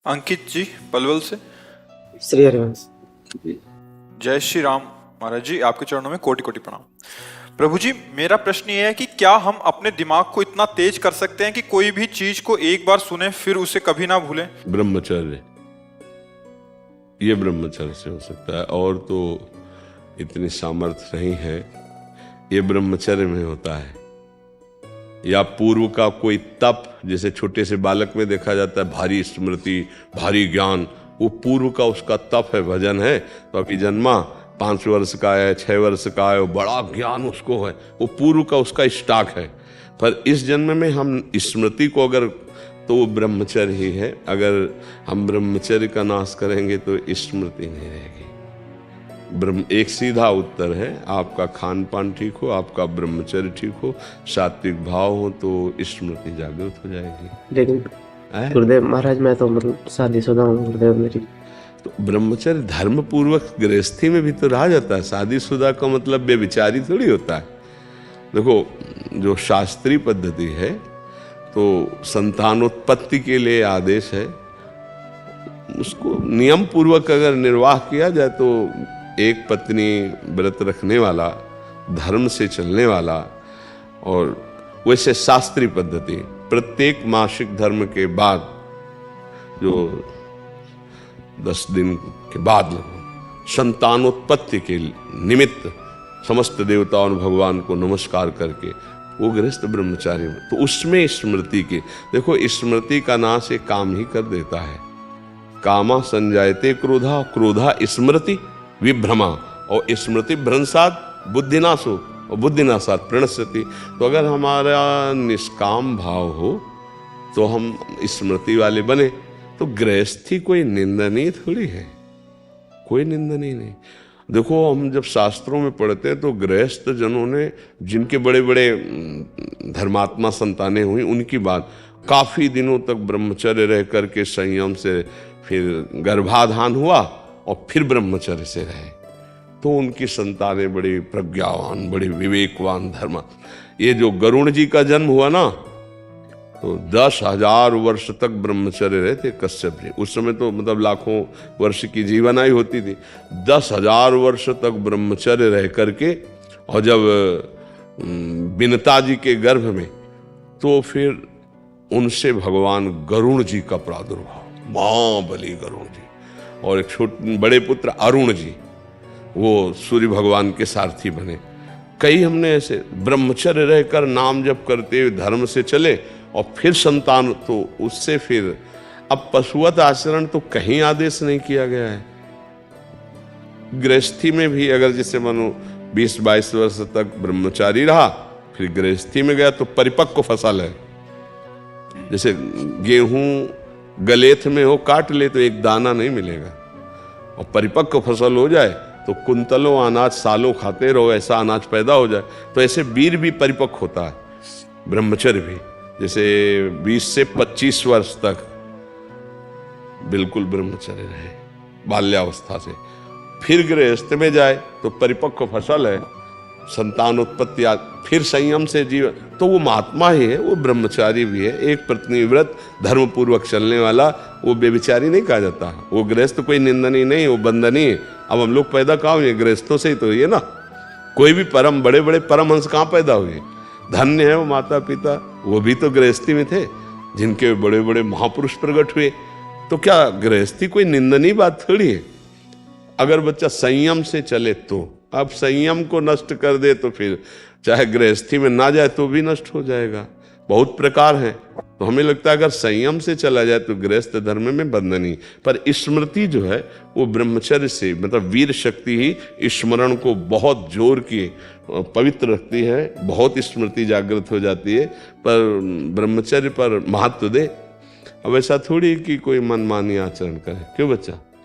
अंकित जी पलवल से। श्री हरिवंश। जय श्री राम महाराज जी, आपके चरणों में कोटि कोटि प्रणाम। प्रभु जी, मेरा प्रश्न ये है कि क्या हम अपने दिमाग को इतना तेज कर सकते हैं कि कोई भी चीज को एक बार सुने फिर उसे कभी ना भूलें? ब्रह्मचर्य, ये ब्रह्मचर्य से हो सकता है, और तो इतनी सामर्थ्य नहीं है। ये ब्रह्मचर्य में होता है, या पूर्व का कोई तप, जैसे छोटे से बालक में देखा जाता है भारी स्मृति, भारी ज्ञान, वो पूर्व का उसका तप है, भजन है। तो अभी जन्मा 5 वर्ष का है, 6 वर्ष का है, वो बड़ा ज्ञान उसको है, वो पूर्व का उसका स्टॉक है। पर इस जन्म में हम स्मृति को अगर, तो वो ब्रह्मचर्य ही है। अगर हम ब्रह्मचर्य का नाश करेंगे तो स्मृति नहीं रहेगी। एक सीधा उत्तर है, आपका खान पान ठीक हो, आपका ब्रह्मचर्य ठीक हो, सात्विक भाव हो, तो स्मृति जागृत हो जाएगी। लेकिन गुरुदेव महाराज, मैं तो मतलब शादीशुदा हूँ गुरुदेव। मेरी तो ब्रह्मचर्य धर्म पूर्वक गृहस्थी में भी तो रहा जाता है। शादीशुदा का मतलब बेविचारी थोड़ी होता है। देखो, जो शास्त्रीय पद्धति है तो संतानोत्पत्ति के लिए आदेश है, उसको नियम पूर्वक अगर निर्वाह किया जाए तो एक पत्नी व्रत रखने वाला, धर्म से चलने वाला, और वैसे शास्त्रीय पद्धति प्रत्येक मासिक धर्म के बाद, जो 10 दिन के बाद संतानोत्पत्ति के निमित्त समस्त देवताओं और भगवान को नमस्कार करके वो गृहस्थ ब्रह्मचारी में, तो उसमें स्मृति की, देखो स्मृति का नाश एक काम ही कर देता है। कामा संजायते क्रोधा, क्रोधा स्मृति विभ्रमा, और स्मृति भ्रंशात बुद्धिनाशो, और बुद्धिनाशात प्रणश्यति। तो अगर हमारा निष्काम भाव हो तो हम स्मृति वाले बने, तो गृहस्थी कोई निंदनीय थोड़ी है, कोई निंदनीय नहीं। देखो, हम जब शास्त्रों में पढ़ते हैं तो गृहस्थ जनों ने, जिनके बड़े बड़े धर्मात्मा संतानें हुई, उनकी बात, काफी दिनों तक ब्रह्मचर्य रह करके संयम से फिर गर्भाधान हुआ और फिर ब्रह्मचर्य से रहे, तो उनकी संतानें बड़ी प्रज्ञावान, बड़ी विवेकवान धर्म। ये जो गरुण जी का जन्म हुआ ना, तो 10,000 वर्ष तक ब्रह्मचर्य रहे थे कश्यप जी। उस समय तो मतलब लाखों वर्ष की जीवनायु होती थी। 10,000 वर्ष तक ब्रह्मचर्य रह करके, और जब विनता जी के गर्भ में, तो फिर उनसे भगवान गरुण जी का प्रादुर्भाव, महाबली गरुण जी, और एक छोटे बड़े पुत्र अरुण जी, वो सूर्य भगवान के सारथी बने। कई हमने ऐसे ब्रह्मचर्य रहकर नाम जप करते हुए धर्म से चले, और फिर संतान, तो उससे फिर अब पशुवत आचरण तो कहीं आदेश नहीं किया गया है। गृहस्थी में भी अगर जैसे मानो 20-22 वर्ष तक ब्रह्मचारी रहा, फिर गृहस्थी में गया तो परिपक्व फसल है। जैसे गेहूं गलेथ में हो, काट ले तो एक दाना नहीं मिलेगा, और परिपक्व फसल हो जाए तो कुंतलों अनाज सालों खाते रहो, ऐसा अनाज पैदा हो जाए। तो ऐसे वीर भी परिपक्व होता है, ब्रह्मचर्य भी। जैसे 20 से 25 वर्ष तक बिल्कुल ब्रह्मचर्य रहे बाल्यावस्था से, फिर गृहस्थ में जाए तो परिपक्व फसल है, संतानोत्पत्ति, फिर संयम से जीवन, तो वो महात्मा ही है, वो ब्रह्मचारी भी है। एक पत्नी व्रत धर्म पूर्वक चलने वाला, वो बेविचारी नहीं कहा जाता। वो गृहस्थ कोई निंदनीय नहीं, वो बंदनीय है। अब हम लोग पैदा कहाँ हुए? गृहस्थों से ही तो ये ना। कोई भी परम बड़े बड़े परमहंस कहाँ पैदा हुए? धन्य है वो माता पिता, वो भी तो गृहस्थी में थे, जिनके बड़े बड़े महापुरुष प्रकट हुए। तो क्या गृहस्थी कोई निंदनीय बात थोड़ी है? अगर बच्चा संयम से चले तो। अब संयम को नष्ट कर दे तो फिर चाहे गृहस्थी में ना जाए तो भी नष्ट हो जाएगा। बहुत प्रकार हैं, तो हमें लगता है अगर संयम से चला जाए तो गृहस्थ धर्म में बंधनी। पर स्मृति जो है वो ब्रह्मचर्य से, मतलब वीर शक्ति ही स्मरण को बहुत जोर की पवित्र रखती है, बहुत स्मृति जागृत हो जाती है। पर ब्रह्मचर्य पर महत्व दे। अब ऐसा थोड़ी कि कोई मनमानी आचरण करे। क्यों बच्चा?